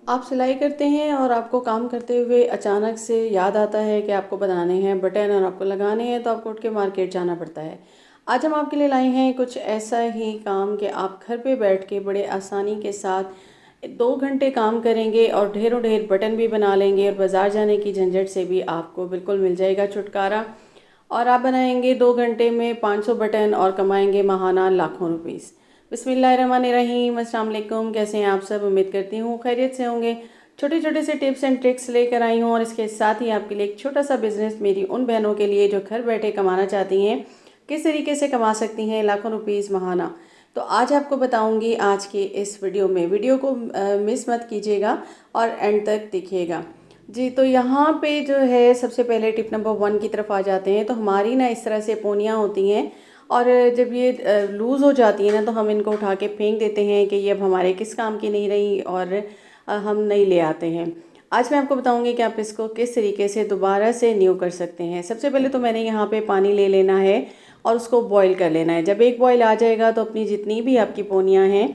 आप सिलाई करते हैं और आपको काम करते हुए अचानक से याद आता है कि आपको बनाने हैं बटन और आपको लगाने हैं, तो आपको उठ के मार्केट जाना पड़ता है। आज हम आपके लिए लाए हैं कुछ ऐसा ही काम कि आप घर पे बैठ के बड़े आसानी के साथ 2 घंटे काम करेंगे और ढेरों ढेर बटन भी बना लेंगे और बाज़ार जाने की झंझट से भी आपको बिल्कुल मिल जाएगा छुटकारा। और आप बनाएंगे 2 घंटे में 500 बटन और कमाएंगे माहाना लाखों रुपीस। बिस्मिल्लाहिर्रहमानिर्रहीम, अस्सलाम वालेकुम। कैसे हैं आप सब? उम्मीद करती हूँ खैरियत से होंगे। छोटे छोटे से टिप्स एंड ट्रिक्स लेकर आई हूँ और इसके साथ ही आपके लिए एक छोटा सा बिजनेस मेरी उन बहनों के लिए जो घर बैठे कमाना चाहती हैं, किस तरीके से कमा सकती हैं लाखों रुपीस माहाना। तो आज आपको बताऊंगी आज की इस वीडियो में। वीडियो को मिस मत कीजिएगा और एंड तक देखिएगा जी। तो यहाँ पे जो है सबसे पहले टिप नंबर 1 की तरफ आ जाते हैं। तो हमारी ना इस तरह से पोनियाँ होती हैं और जब ये लूज़ हो जाती है ना, तो हम इनको उठा के फेंक देते हैं कि ये अब हमारे किस काम की नहीं रही और हम नहीं ले आते हैं। आज मैं आपको बताऊंगी कि आप इसको किस तरीके से दोबारा से न्यू कर सकते हैं। सबसे पहले तो मैंने यहाँ पे पानी ले लेना है और उसको बॉईल कर लेना है। जब एक बॉईल आ जाएगा तो अपनी जितनी भी आपकी पोनियाँ हैं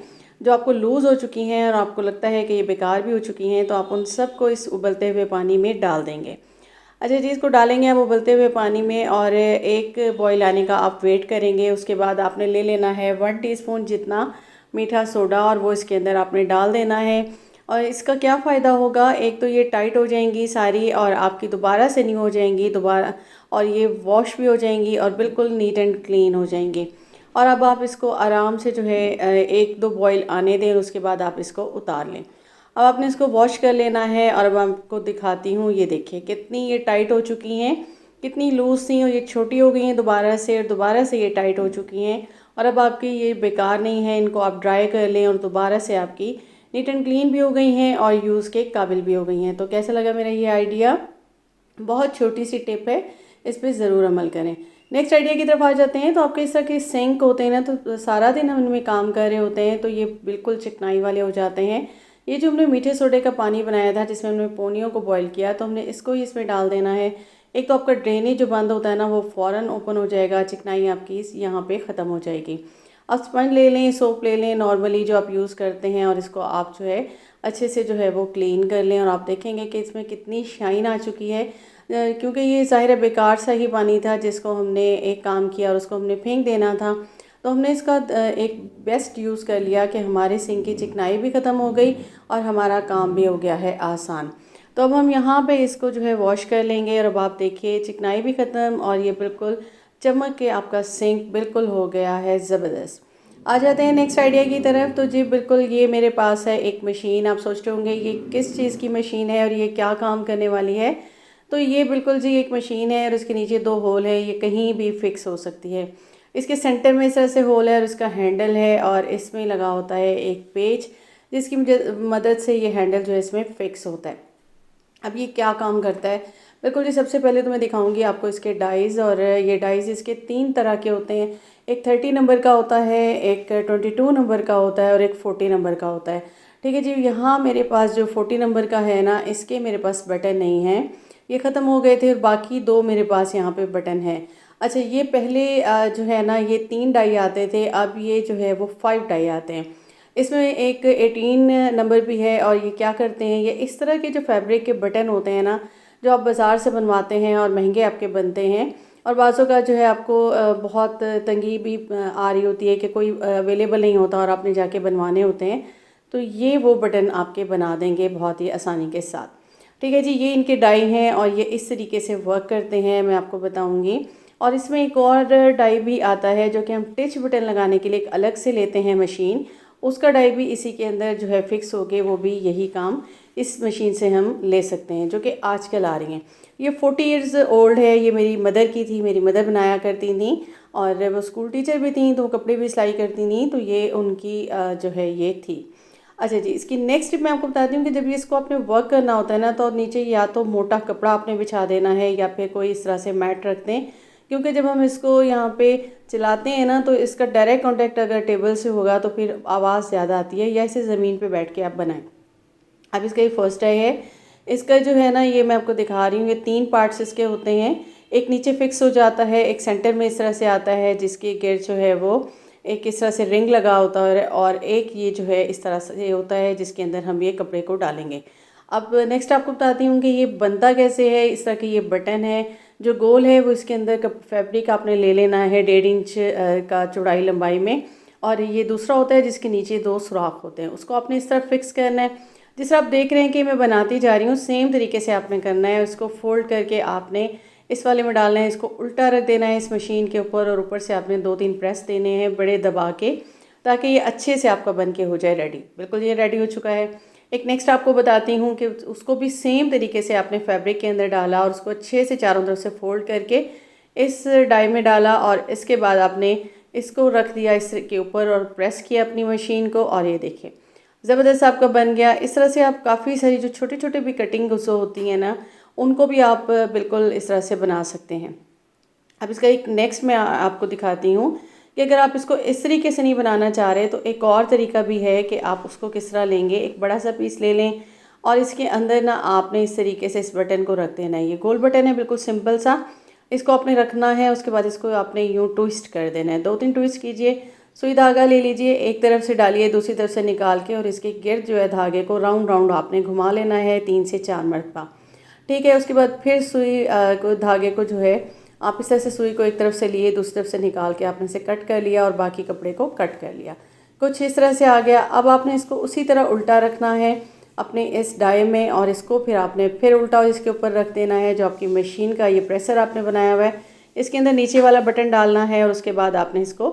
जो आपको लूज़ हो चुकी हैं और आपको लगता है कि ये बेकार भी हो चुकी हैं, तो आप उन सबको इस उबलते हुए पानी में डाल देंगे। अच्छा जी, इसको डालेंगे आप उबलते हुए पानी में और एक बॉईल आने का आप वेट करेंगे। उसके बाद आपने ले लेना है 1 टीस्पून जितना मीठा सोडा और वो इसके अंदर आपने डाल देना है। और इसका क्या फ़ायदा होगा, एक तो ये टाइट हो जाएंगी सारी और आपकी दोबारा से न्यू हो जाएंगी दोबारा, और ये वॉश भी हो जाएंगी और बिल्कुल नीट एंड क्लीन हो जाएंगी। और अब आप इसको आराम से जो है 1-2 बॉईल आने दें और उसके बाद आप इसको उतार लें। अब आपने इसको वॉश कर लेना है और अब आपको दिखाती हूँ। ये देखिए कितनी ये टाइट हो चुकी हैं, कितनी लूज़ थी और ये छोटी हो गई हैं दोबारा से, और दोबारा से ये टाइट हो चुकी हैं। और अब आपकी ये बेकार नहीं है, इनको आप ड्राई कर लें और दोबारा से आपकी नीट एंड क्लीन भी हो गई हैं और यूज़ के काबिल भी हो गई हैं। तो कैसा लगा मेरा ये आइडिया? बहुत छोटी सी टिप है, इस पर ज़रूर अमल करें। नेक्स्ट आइडिया की तरफ आ जाते हैं। तो आपके इस तरह के सिंक होते हैं ना, तो सारा दिन हम इनमें काम कर रहे होते हैं तो ये बिल्कुल चिकनाई वाले हो जाते हैं। ये जो हमने मीठे सोडे का पानी बनाया था जिसमें हमने पोनियों को बॉईल किया, तो हमने इसको ही इसमें डाल देना है। एक तो आपका ड्रेनेज जो बंद होता है ना, वो फ़ौरन ओपन हो जाएगा, चिकनाई आपकी यहाँ पे ख़त्म हो जाएगी। अब स्पंज ले लें, सोप ले लें नॉर्मली जो आप यूज़ करते हैं, और इसको आप जो है अच्छे से जो है वो क्लीन कर लें और आप देखेंगे कि इसमें कितनी शाइन आ चुकी है। क्योंकि ये ज़ाहिर है बेकार सा ही पानी था जिसको हमने एक काम किया और उसको हमने फेंक देना था। तो हमने इसका एक बेस्ट यूज़ कर लिया कि हमारे सिंक की चिकनाई भी ख़त्म हो गई और हमारा काम भी हो गया है आसान। तो अब हम यहाँ पे इसको जो है वॉश कर लेंगे और अब आप देखिए चिकनाई भी ख़त्म और ये बिल्कुल चमक के आपका सिंक बिल्कुल हो गया है ज़बरदस्त। आ जाते हैं नेक्स्ट आइडिया की तरफ। तो जी बिल्कुल ये मेरे पास है एक मशीन। आप सोचते होंगे ये किस चीज़ की मशीन है और ये क्या काम करने वाली है। तो ये बिल्कुल जी एक मशीन है और इसके नीचे 2 होल है, ये कहीं भी फिक्स हो सकती है। इसके सेंटर में इस तरह से होल है और इसका हैंडल है और इसमें लगा होता है एक पेच जिसकी मदद से ये हैंडल जो है इसमें फिक्स होता है। अब ये क्या काम करता है, बिल्कुल जी सबसे पहले तो मैं दिखाऊंगी आपको इसके डाइज़। और ये डाइज़ इसके 3 तरह के होते हैं। एक 30 नंबर का होता है, एक 22 नंबर का होता है और एक 40 नंबर का होता है। ठीक है जी, यहाँ मेरे पास जो 40 नंबर का है ना, इसके मेरे पास बटन नहीं है, ये ख़त्म हो गए थे, और बाकी 2 मेरे पास यहाँ पे बटन है। अच्छा, ये पहले जो है ना ये 3 डाई आते थे, अब ये जो है वो 5 डाई आते हैं। इसमें एक 18 नंबर भी है। और ये क्या करते हैं, ये इस तरह के जो फैब्रिक के बटन होते हैं ना, जो आप बाज़ार से बनवाते हैं और महंगे आपके बनते हैं, और बाज़ों का जो है आपको बहुत तंगी भी आ रही होती है कि कोई अवेलेबल नहीं होता और आपने जाके बनवाने होते हैं, तो ये वो बटन आपके बना देंगे बहुत ही आसानी के साथ। ठीक है जी, ये इनके डाई हैं और ये इस तरीके से वर्क करते हैं, मैं आपको बताऊंगी। और इसमें एक और डाई भी आता है जो कि हम टच बटन लगाने के लिए एक अलग से लेते हैं मशीन, उसका डाई भी इसी के अंदर जो है फिक्स हो गए, वो भी यही काम इस मशीन से हम ले सकते हैं, जो कि आजकल आ रही हैं। ये 40 ईयर्स ओल्ड है, ये मेरी मदर की थी, मेरी मदर बनाया करती थी और वो स्कूल टीचर भी थी तो वो कपड़े भी सिलाई करती थी, तो ये उनकी जो है ये थी। अच्छा जी, इसकी नेक्स्ट टिप मैं आपको बताती हूँ कि जब ये इसको आपने वर्क करना होता है ना, तो नीचे या तो मोटा कपड़ा आपने बिछा देना है या फिर कोई इस तरह से मैट रख दें, क्योंकि जब हम इसको यहाँ पे चलाते हैं ना, तो इसका डायरेक्ट कांटेक्ट अगर टेबल से होगा तो फिर आवाज़ ज़्यादा आती है, या इसे ज़मीन पे बैठ के आप बनाएं। अब इसका ये फर्स्ट है, इसका जो है ना ये मैं आपको दिखा रही हूँ, ये 3 पार्ट्स इसके होते हैं। एक नीचे फिक्स हो जाता है, एक सेंटर में इस तरह से आता है जिसकी गिर जो है वो एक इस तरह से रिंग लगा होता है और एक ये जो है इस तरह से होता है जिसके अंदर हम ये कपड़े को डालेंगे। अब नेक्स्ट आपको बताती हूँ कि ये बनता कैसे है। इस तरह के ये बटन है जो गोल है, वो इसके अंदर फैब्रिक आपने ले लेना है 1.5 इंच का चौड़ाई लंबाई में। और ये दूसरा होता है जिसके नीचे 2 सुराख होते हैं, उसको आपने इस तरह फिक्स करना है। जिस तरह आप देख रहे हैं कि मैं बनाती जा रही हूँ, सेम तरीके से आपने करना है। उसको फोल्ड करके आपने इस वाले में डालना है, इसको उल्टा रख देना है इस मशीन के ऊपर और ऊपर से आपने 2-3 प्रेस देने हैं बड़े दबा के, ताकि ये अच्छे से आपका बन के हो जाए रेडी। बिल्कुल ये रेडी हो चुका है। एक नेक्स्ट आपको बताती हूँ कि उसको भी सेम तरीके से आपने फैब्रिक के अंदर डाला और उसको अच्छे से चारों तरफ से फोल्ड करके इस डाई में डाला और इसके बाद आपने इसको रख दिया इसके ऊपर और प्रेस किया अपनी मशीन को और ये देखिए ज़बरदस्त आपका बन गया। इस तरह से आप काफ़ी सारी जो छोटे छोटे भी कटिंग जो होती हैं ना, उनको भी आप बिल्कुल इस तरह से बना सकते हैं। अब इसका एक नेक्स्ट मैं आपको दिखाती हूँ कि अगर आप इसको इस तरीके से नहीं बनाना चाह रहे तो एक और तरीका भी है कि आप उसको किस तरह लेंगे। एक बड़ा सा पीस ले लें और इसके अंदर ना आपने इस तरीके से इस बटन को रख देना है। ये गोल बटन है, बिल्कुल सिंपल सा, इसको आपने रखना है। उसके बाद इसको आपने यूँ ट्विस्ट कर देना है, 2-3 ट्विस्ट कीजिए। सुई धागा ले लीजिए, एक तरफ से डालिए, दूसरी तरफ से निकाल के और इसके गिर्द जो है धागे को राउंड राउंड आपने घुमा लेना है 3 से 4 मरतबा। ठीक है, उसके बाद फिर सुई को धागे को जो है आप इस तरह से सुई को एक तरफ से लिए, दूसरी तरफ से निकाल के आपने से कट कर लिया और बाकी कपड़े को कट कर लिया। कुछ इस तरह से आ गया। अब आपने इसको उसी तरह उल्टा रखना है अपने इस डाई में और इसको फिर आपने फिर उल्टा इसके ऊपर रख देना है। जो आपकी मशीन का ये प्रेसर आपने बनाया हुआ है, इसके अंदर नीचे वाला बटन डालना है और उसके बाद आपने इसको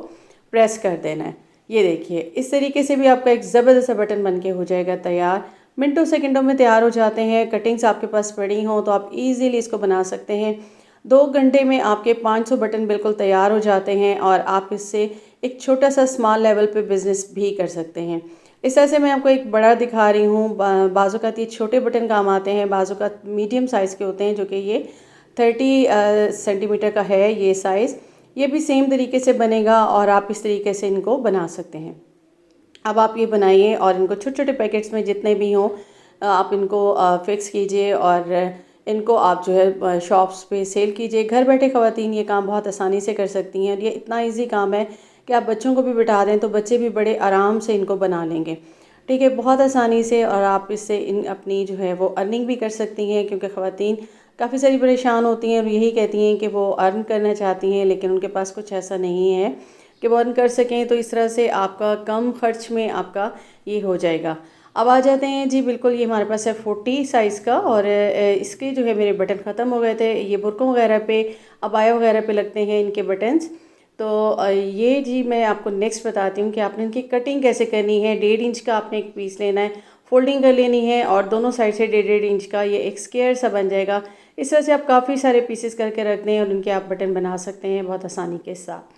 प्रेस कर देना है। ये देखिए इस तरीके से भी आपका एक ज़बरदस्त बटन बन के हो जाएगा तैयार। मिनटों सेकंडों में तैयार हो जाते हैं। कटिंग्स आपके पास पड़ी हों तो आप इजीली इसको बना सकते हैं। 2 घंटे में आपके 500 बटन बिल्कुल तैयार हो जाते हैं और आप इससे एक छोटा सा स्मॉल लेवल पे बिज़नेस भी कर सकते हैं। इस तरह से मैं आपको एक बड़ा दिखा रही हूँ। बाज़ोकात ये छोटे बटन काम आते हैं, बाज़ोकात मीडियम साइज़ के होते हैं, जो कि ये 30 सेंटीमीटर का है ये साइज़। ये भी सेम तरीके से बनेगा और आप इस तरीके से इनको बना सकते हैं। अब आप ये बनाइए और इनको छोटे छोटे पैकेट्स में जितने भी हों आप इनको फिक्स कीजिए और इनको आप जो है शॉप्स पे सेल कीजिए। घर बैठे ख़वातीन ये काम बहुत आसानी से कर सकती हैं और ये इतना इजी काम है कि आप बच्चों को भी बिठा दें तो बच्चे भी बड़े आराम से इनको बना लेंगे। ठीक है, बहुत आसानी से। और आप इससे इन अपनी जो है वो अर्निंग भी कर सकती हैं, क्योंकि ख़वातीन काफ़ी सारी परेशान होती हैं और यही कहती हैं कि वो अर्न करना चाहती हैं लेकिन उनके पास कुछ ऐसा नहीं है कि वो अर्न कर सकें। तो इस तरह से आपका कम खर्च में आपका ये हो जाएगा। अब आ जाते हैं जी, बिल्कुल ये हमारे पास है 40 साइज़ का और इसके जो है मेरे बटन ख़त्म हो गए थे। ये बुरकों वगैरह पे, अबाया वगैरह पे लगते हैं इनके बटन्स। तो ये जी मैं आपको नेक्स्ट बताती हूँ कि आपने इनकी कटिंग कैसे करनी है। 1.5 इंच का आपने एक पीस लेना है, फोल्डिंग कर लेनी है और दोनों साइड से 1.5 इंच का ये एक स्क्वायर सा बन जाएगा। इस तरह से आप काफ़ी सारे पीसेस करके रख दें और उनके आप बटन बना सकते हैं बहुत आसानी के साथ।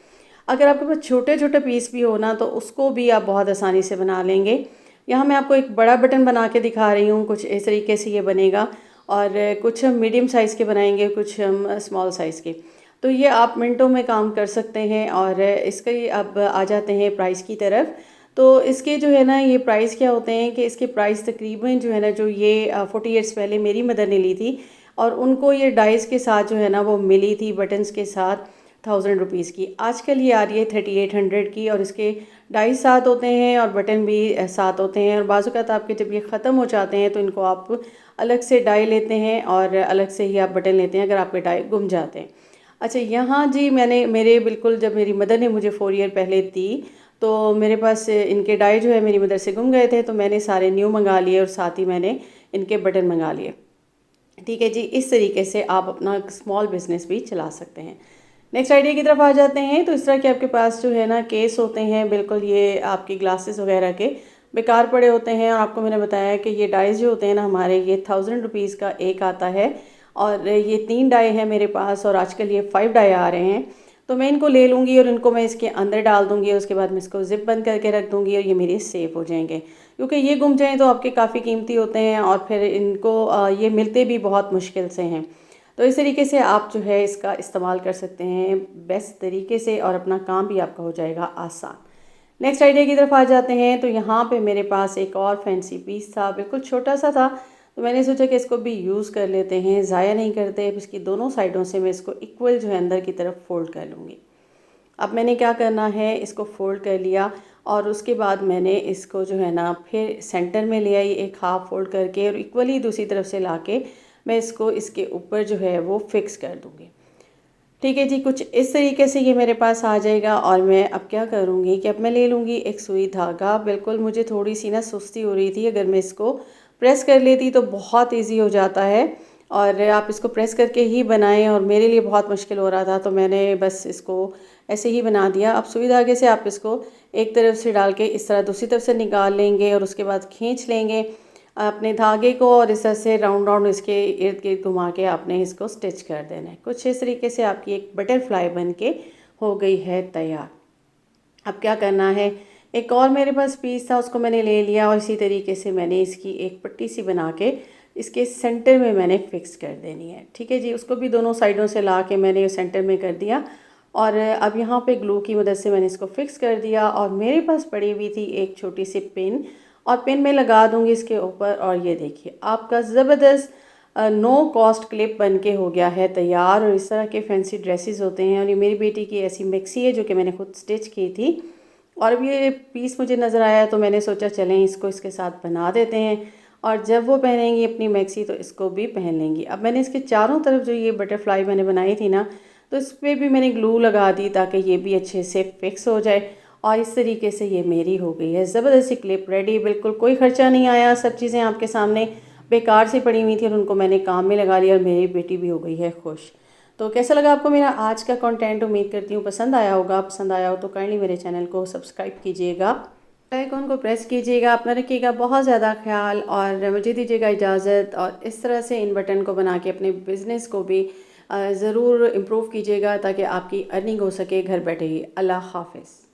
अगर आपके पास छोटे छोटे पीस भी हो ना तो उसको भी आप बहुत आसानी से बना लेंगे। यहाँ मैं आपको एक बड़ा बटन बना के दिखा रही हूँ, कुछ इस तरीके से ये बनेगा और कुछ हम मीडियम साइज़ के बनाएंगे, कुछ हम स्मॉल साइज़ के। तो ये आप मिनटों में काम कर सकते हैं। और इसके अब आ जाते हैं प्राइस की तरफ। तो इसके जो है ना ये प्राइस क्या होते हैं कि इसके प्राइस तकरीबन जो है ना, जो ये 40 ईयर्स पहले मेरी मदर ने ली थी और उनको ये डाइस के साथ जो है ना वो मिली थी बटन्स के साथ 1000 रुपीज़ की। आजकल ये आ रही है 3800 की और इसके डाई साथ होते हैं और बटन भी साथ होते हैं। और बाज़ औक़ात आपके जब ये ख़त्म हो जाते हैं तो इनको आप अलग से डाई लेते हैं और अलग से ही आप बटन लेते हैं अगर आपके डाई गुम जाते हैं। अच्छा, यहाँ जी मैंने मेरे बिल्कुल जब मेरी मदर ने मुझे 4 ईयर पहले दी तो मेरे पास इनके डाई जो है मेरी मदर से गुम गए थे, तो मैंने सारे न्यू मंगा लिए और साथ ही मैंने इनके बटन मंगा लिए। ठीक है जी, इस तरीके से आप अपना स्मॉल बिज़नेस भी चला सकते हैं। नेक्स्ट आइडिया की तरफ आ जाते हैं। तो इस तरह के आपके पास जो है ना केस होते हैं, बिल्कुल ये आपकी ग्लासेस वगैरह के बेकार पड़े होते हैं। और आपको मैंने बताया कि ये डाइस जो होते हैं ना हमारे, ये 1000 रुपीज़ का एक आता है और ये 3 डाई हैं मेरे पास और आजकल ये 5 डाई आ रहे हैं। तो मैं इनको ले लूँगी और इनको मैं इसके अंदर डाल दूँगी और उसके बाद मैं इसको ज़िप बंद करके रख दूँगी और ये मेरे सेफ़ हो जाएंगे। क्योंकि ये गुम जाएँ तो आपके काफ़ी कीमती होते हैं और फिर इनको ये मिलते भी बहुत मुश्किल से हैं। तो इस तरीके से आप जो है इसका इस्तेमाल कर सकते हैं बेस्ट तरीके से और अपना काम भी आपका हो जाएगा आसान। नेक्स्ट आइडिया की तरफ आ जाते हैं। तो यहाँ पे मेरे पास एक और फैंसी पीस था, बिल्कुल छोटा सा था, तो मैंने सोचा कि इसको भी यूज़ कर लेते हैं, ज़ाया नहीं करते। अब इसकी दोनों साइडों से मैं इसको इक्वल जो है अंदर की तरफ फोल्ड कर लूँगी। अब मैंने क्या करना है, इसको फ़ोल्ड कर लिया और उसके बाद मैंने इसको जो है ना फिर सेंटर में ले आई, एक हाफ़ फ़ोल्ड करके, और इक्वली दूसरी तरफ से लाके मैं इसको इसके ऊपर जो है वो फ़िक्स कर दूँगी। ठीक है जी, कुछ इस तरीके से ये मेरे पास आ जाएगा। और मैं अब क्या करूँगी कि अब मैं ले लूँगी एक सुई धागा। बिल्कुल मुझे थोड़ी सी ना सुस्ती हो रही थी, अगर मैं इसको प्रेस कर लेती तो बहुत इजी हो जाता है, और आप इसको प्रेस करके ही बनाएं, और मेरे लिए बहुत मुश्किल हो रहा था तो मैंने बस इसको ऐसे ही बना दिया। अब सुई धागे से आप इसको एक तरफ से डाल के इस तरह दूसरी तरफ से निकाल लेंगे और उसके बाद खींच लेंगे अपने धागे को, और इस तरह से राउंड राउंड इसके इर्द गिर्द घुमा के आपने इसको स्टिच कर देना है। कुछ इस तरीके से आपकी एक बटरफ्लाई बन के हो गई है तैयार। अब क्या करना है, एक और मेरे पास पीस था, उसको मैंने ले लिया और इसी तरीके से मैंने इसकी एक पट्टी सी बना के इसके सेंटर में मैंने फ़िक्स कर देनी है। ठीक है जी, उसको भी दोनों साइडों से ला के मैंने सेंटर में कर दिया, और अब यहाँ पे ग्लू की मदद से मैंने इसको फ़िक्स कर दिया। और मेरे पास पड़ी हुई थी एक छोटी सी पिन, और पिन में लगा दूँगी इसके ऊपर, और ये देखिए आपका ज़बरदस्त नो कॉस्ट क्लिप बन के हो गया है तैयार। और इस तरह के फैंसी ड्रेसेस होते हैं, और ये मेरी बेटी की ऐसी मैक्सी है जो कि मैंने खुद स्टिच की थी। और अब ये पीस मुझे नज़र आया तो मैंने सोचा चलें इसको इसके साथ बना देते हैं, और जब वो पहनेंगी अपनी मैक्सी तो इसको भी पहन लेंगी। अब मैंने इसके चारों तरफ जो ये बटरफ्लाई मैंने बनाई थी ना, तो इस पर भी मैंने ग्लू लगा दी ताकि ये भी अच्छे से फिक्स हो जाए। और इस तरीके से ये मेरी हो गई है ज़बरदस्ती क्लिप रेडी। बिल्कुल कोई ख़र्चा नहीं आया, सब चीज़ें आपके सामने बेकार से पड़ी हुई थी और उनको मैंने काम में लगा लिया, और मेरी बेटी भी हो गई है खुश। तो कैसा लगा आपको मेरा आज का कंटेंट? उम्मीद करती हूँ पसंद आया होगा। पसंद आया हो तो काइंडली मेरे चैनल को सब्सक्राइब कीजिएगा, आइकॉन को प्रेस कीजिएगा। अपना रखिएगा बहुत ज़्यादा ख्याल, और मुझे दीजिएगा इजाज़त। और इस तरह से इन बटन को बना के अपने बिज़नेस को भी ज़रूर इम्प्रूव कीजिएगा ताकि आपकी अर्निंग हो सके घर बैठे ही। अल्लाह हाफ़िज़।